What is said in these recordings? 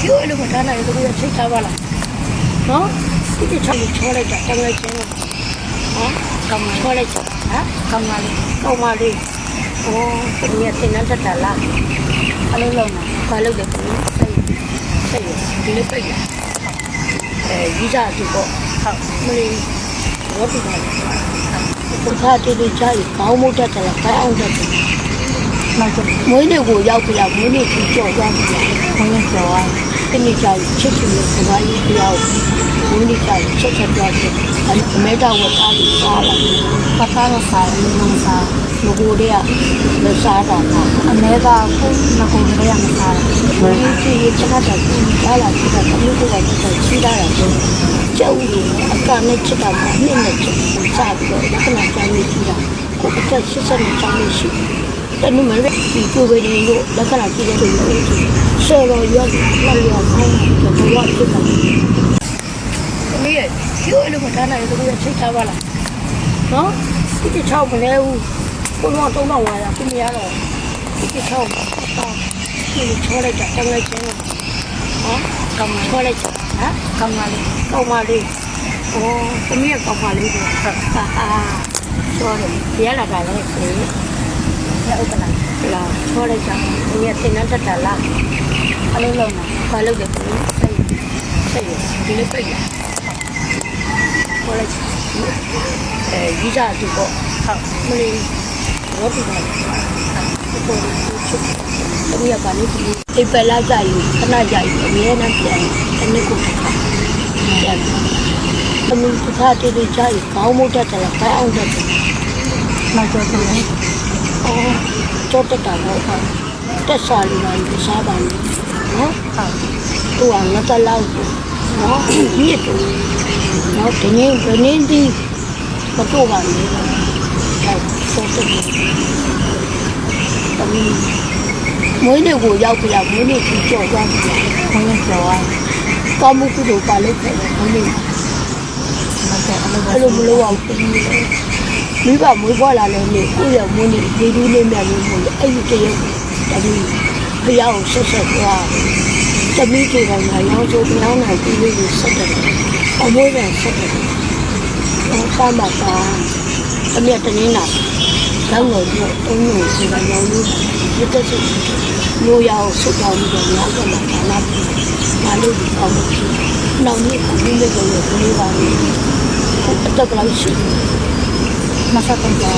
ကျိုးလို့မထားနိုင်ဘူးသူကစိတ်ထားပါလားနော်ဒီချောင်းချောလိုက်တာတငယ်ချင်းနော်ကောင်းချောလိုက်တာဟာကောင်းပါလေကောင်းပါလေဩဒီနေ့တင်နေတတ်လားအလုံးလုံးဘာလုပ်လဲစိတ်ဒီလေးပိတ်လာဒီစားဒီပေါ့ဟုတ်မလေးရောပြပါဘုရားတည်တည်ချာကောင်းမှုတတ်တယ်လားခိုင်းအောင်တတ်တယ်မွေးနေ့ကိုရောက်ပြီလားမွေးနေ့ကိုကြော်သွားပြီလားမွေးနေ့ကြော်သွားဒီနေ့ကျချစ်ချင်လို့စကားကြီးပြောင်းမွေးနေ့ကျချက်ချက်သွားတယ်အမေတော်ဝတ်သားပြီးစားလာပတ်သားတော့စားတယ်မစားမကိုတည်းကမစားတာအမေကခုမကိုတည်းကမစားဘူးဒီချီချတာကလာလာချတာကမျိုးကချီလာတာကျောင်းကြီးအကနဲ့ချတာကနှစ်နဲ့ချစားပြီးတော့ခဏကြာနေချတာကိုအသက်80နဲ့ကြာနေရှိတနုမရဒီကိုဝေနေလို့လက္ခဏာကြည့်တဲ့လူတွေဆော်ရောရောက်လောက်ရောက်ခေါင်းတော့ဘဝဖြစ်တာမင်းကျိုးလို့မထားနိုင်ဘူးသူကစိတ်ထားပါလားနော်ဒီချောင်းမလဲဘူးဘုံတော့တော့ဝါရပြမရတော့ဒီချောင်းတော့ဒီချောလိုက်တာတငယ်ချင်းနော်ကောင်းချောလိုက်တာဟာကောင်းပါလေကောင်းပါလေဩသမီးကကောင်းပါလေဟာဆောတယ်ရလာတာလည်းခေရဥပနာလာချောလိုက်တာဒီနေ့တင်နေတတ်လားအလုံးလုံးဘာလုပ်လဲစိတ်ဒီလေးပိတ်လာချောလိုက်ဒီစားဒီပေါ့ဟုတ်မလေးရောပြပါပေါ်ဒီချစ်တရပါလိမ့်ဒီပလာကြယူခဏကြယူအမြဲတမ်းပြန်အနစ်ကိုပြန်အမှုတစ်ခါတည်းတည်းကြယူကောင်းမှုတတ်တယ်ခိုင်းအောင်တတ်တယ်နောက်ကျတော့ကျော်တက်တာတော့တက်စားလို့လည်းစားပါမယ်နော်ဟုတ်သူကငါတလောက်နော်ဒီတော့နော်ဒီနေ့ဒီမတော့ပါနဲ့ဟုတ်ကျော်တက်မွေးနေ့ကိုရောက်ပြီလားမွေးနေ့ကိုကြော်သွားပြီလားမွေးနေ့ကြော်သွားကောင်းမှုကုသိုလ်ပါလို့ခဲ့တယ်မွေးနေ့အဲ့လိုမလို့အောင်မိဘမွေးဖွားလာတဲ့နေ့ကိုယ့်ရဲ့မွေးနေ့ဒီလူလေးမြတ်လို့အဲ့ဒီတရက်တမီးဖျားကိုဆက်ဆက်သွားတမီးတွေကငါရောင်းချိုးပြောင်းနိုင်ပြီးလေးကိုဆက်တယ်အမွေးပဲဆက်တယ်ဆောင်းပါပါအမြတ်တနင်းလာကောင်းလို့တုံးလို့စီကရောင်းလို့ဒီတက်စီလိုရအောင်ဆုတ်တောင်းပြီးတော့နောက်ကလာလာဘာလို့ဒီအောင်လို့နောက်နေ့ကိုဒီလိုလိုလေးပါနေအတက်ကလေးရှိမဆက်တော့ဒါ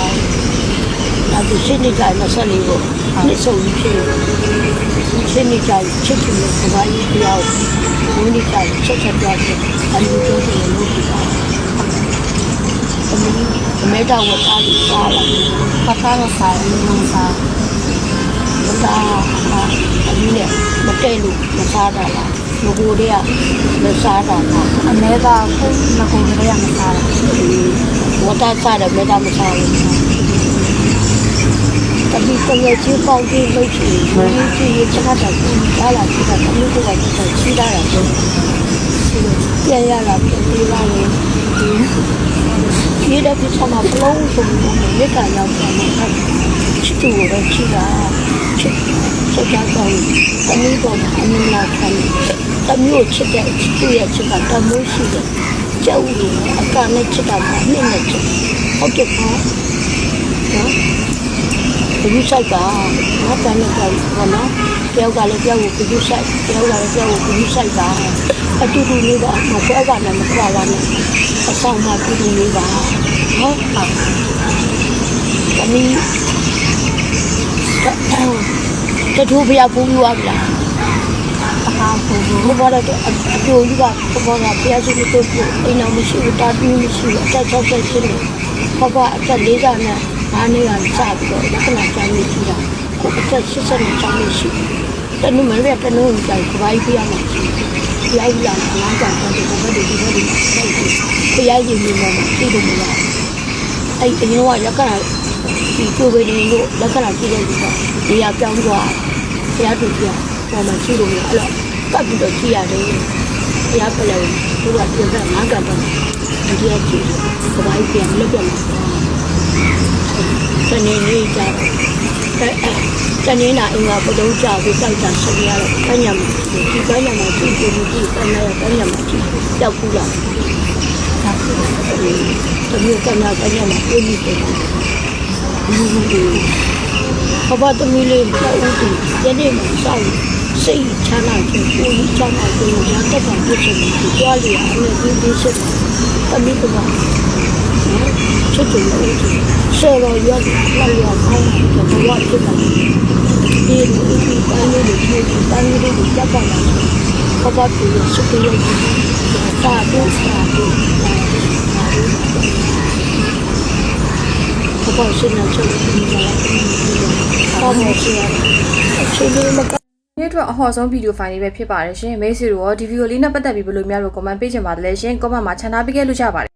ရှိနေကြမဆက်လေးကိုနှစ်ဆုံးဖြစ်ရှိနေကြချစ်ခင်လို့ဘာကြီးပြောင်းဘုန်းကြီးကချက်ချက်ပြတယ်အလူကျိုးတယ်လို့ပြောအမေတော်ဝတ်သားပြီးစားလာပတ်သားတော့စားတယ်မစားဒါအနည်းနဲ့မတဲလို့မစားတာလားငကိုတည်းကမစားတာလားအမေကခုငကိုတည်းကမစားတာဝတ်သားစားတယ်မေတာမစားဘူးတတိတငယ်ချင်းပေါင်းပြီးလို့ရှိရင်ဒီချစ်တာကလာလာချစ်တာမျိုးကချီးတာတော့ပြန်ရလာပြန်ပြီးပါလေဒီတော့ဒီsamaဘလုံးဆိုပြီးမြစ်ကရောက်တယ်မှာချစ်သူကိုပဲချစ်တာချစ်ကြတော့တမီးပေါ်မှာအမြင်လာခံတမျိုးချစ်တဲ့ချစ်ရဲ့ချစ်ကတမိုးရှိတယ်ကျောင်းကြီးအကနဲ့ချစ်တာမှာနှစ်နဲ့ချစ်ဟုတ်တယ်ကောနော်ဒီဆိုင်ကငါတန်းနဲ့ကြောက်ဘာနော်တယောက်ကလည်းတယောက်ကိုဒီဆိုင်တယောက်ကလည်းတယောက်ကိုဒီဆိုင်ကအတူတူလေးကမကွဲပါနဲ့မကွာပါနဲ့အဆောင်မှာတူတူလေးပါဟုတ်ပါတမီးတထူးပြပူးရွာပြီလားအခါပူးဘာလဲအကျိုးကြီးကဘောကပြစုလို့တော့အိမ်အောင်မရှိဘူးတာတူးမရှိဘူးအတက်60ရှိတယ်ဘာအတက်40နဲ့ဘာနေရစပြီးတော့လက္ခဏာကြမ်းနေကြတာကိုအသက်80နဲ့ကြမ်းနေရှိတနုမရတနုကြိုက်ကဘာကြီးပြရမှာပြရလာလမ်းကြတော့ဒီဘက်ဒီပြရရင်နေမှာသိလို့မရအဲ့အရင်ကလက္ခဏာဒီကိုဝေနေလို့လက္ခဏာကြည့်တဲ့လူကနေရာပြောင်းသွားဘုရားတူပြပေါ်မှာကြည့်လို့မရအဲ့တော့ကပ်ပြီးတော့ကြည့်ရတယ်ဘုရားပလဲသူကပြန်ပြန်လမ်းကြတော့ဒီကကြည့်ကဘာကြီးပြန်လက်ပြန်လာတနေ့နေ့ကြတော့ တနေ့နာအင်္ဂါဘုဒ္ဓကြာပြီးတောက်တာဆက်ရတော့ကညမှာဒီကညမှာကြည့်ကြည့်ကြည့်ကညရကညမှာကြည့်တောက်ဘူးလားတမျိုးကညမှာပြည့်နေတယ်ဘာသမီးလေးပေါ့ဦးဒီယနေ့မှစောင့်စိတ်ချမ်းသာခြင်းကိုယ်ချမ်းသာခြင်းရတတ်တာဖြစ်နေတယ်ကြွားလျာအနေနဲ့ဒီစစ်သမီးကချစ်တယ်လို့ဆော်ရရလာရအောင်တော့ဘဝဖြစ်တာဒီတိုင်းလေးတွေတိုင်းလေးတွေကြပ်ပါလားဘာတူရစကူရတာတော့ဘာရှင်နေချင်တယ်ဘာမှမရှိရချိုးလို့မကနေ့အတွက်အဟော်ဆုံးဗီဒီယိုဖိုင်လေးပဲဖြစ်ပါတယ်ရှင်မိတ်ဆွေတို့ဒီဗီဒီယိုလေးနဲ့ပတ်သက်ပြီးဘယ်လိုများလို့ comment ပေးချင်ပါတယ်လဲရှင် comment မှာချန်ထားပေးခဲ့လို့ကြပါတယ်